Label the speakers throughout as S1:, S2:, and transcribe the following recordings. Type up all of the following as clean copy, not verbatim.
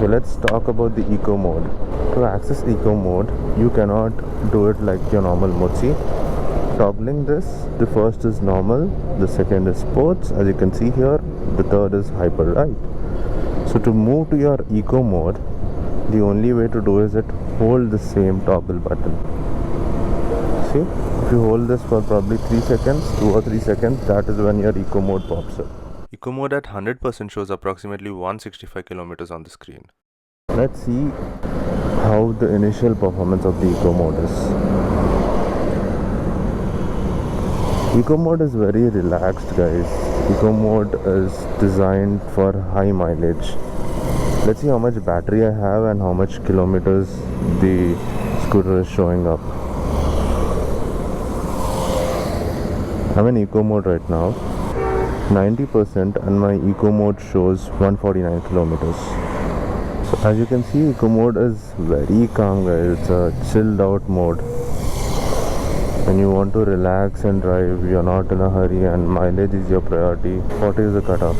S1: Okay, let's talk about the eco mode. To access eco mode, you cannot do it like your normal mode. See, toggling this, the first is normal, the second is sports, as you can see here, the third is hyper, right? So to move to your eco mode, the only way to do is that hold the same toggle button. See, if you hold this for probably 3 seconds, 2 or 3 seconds, that is when your eco mode pops up.
S2: Eco mode at 100% shows approximately 165 kilometers on the screen.
S1: Let's see how the initial performance of the eco mode is. Eco mode is very relaxed, guys. Eco mode is designed for high mileage. Let's see how much battery I have and how much kilometers the scooter is showing up. I'm in eco mode right now, 90%, and my eco mode shows 149 kilometers. So as you can see, eco mode is very calm, guys. It's a chilled out mode. When you want to relax and drive, you're not in a hurry and mileage is your priority, 40 is the cutoff.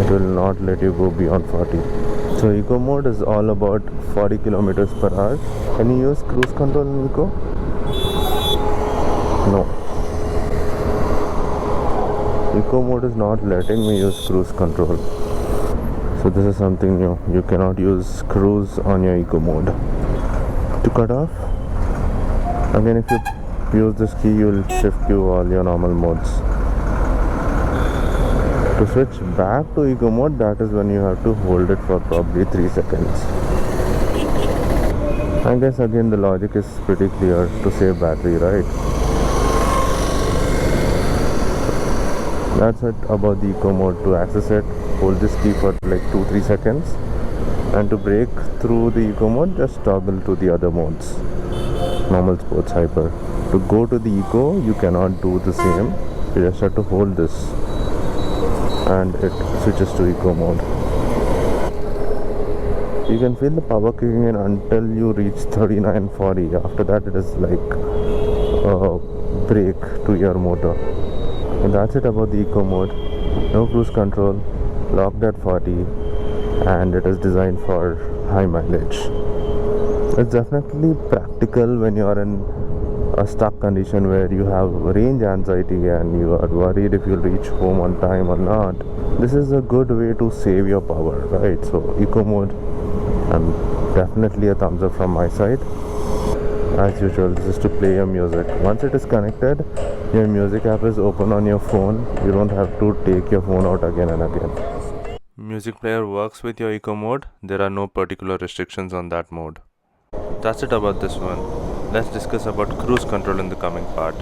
S1: It will not let you go beyond 40. So eco mode is all about 40 kilometers per hour. Can you use cruise control in eco? No. Eco mode is not letting me use cruise control. So this is something new. You cannot use cruise on your eco mode. To cut off, again, if you use this key, you will shift to all your normal modes. To switch back to eco mode, that is when you have to hold it for probably 3 seconds. I guess again the logic is pretty clear, to save battery, right? That's it about the eco mode. To access it, hold this key for like 2-3 seconds, and to break through the eco mode, just toggle to the other modes, normal, sports, hyper. To go to the eco, you cannot do the same. You just have to hold this and it switches to eco mode. You can feel the power kicking in until you reach 39-40. After that, it is like a brake to your motor. And that's it about the eco mode. No cruise control, locked at 40, and it is designed for high mileage. It's definitely practical when you are in a stuck condition where you have range anxiety and you are worried if you'll reach home on time or not. This is a good way to save your power, right? So eco mode, definitely a thumbs up from my side. As usual, this is to play your music. Once it is connected, your music app is open on your phone. You don't have to take your phone out again and again.
S2: Music player works with your eco mode. There are no particular restrictions on that mode. That's it about this one. Let's discuss about cruise control in the coming part.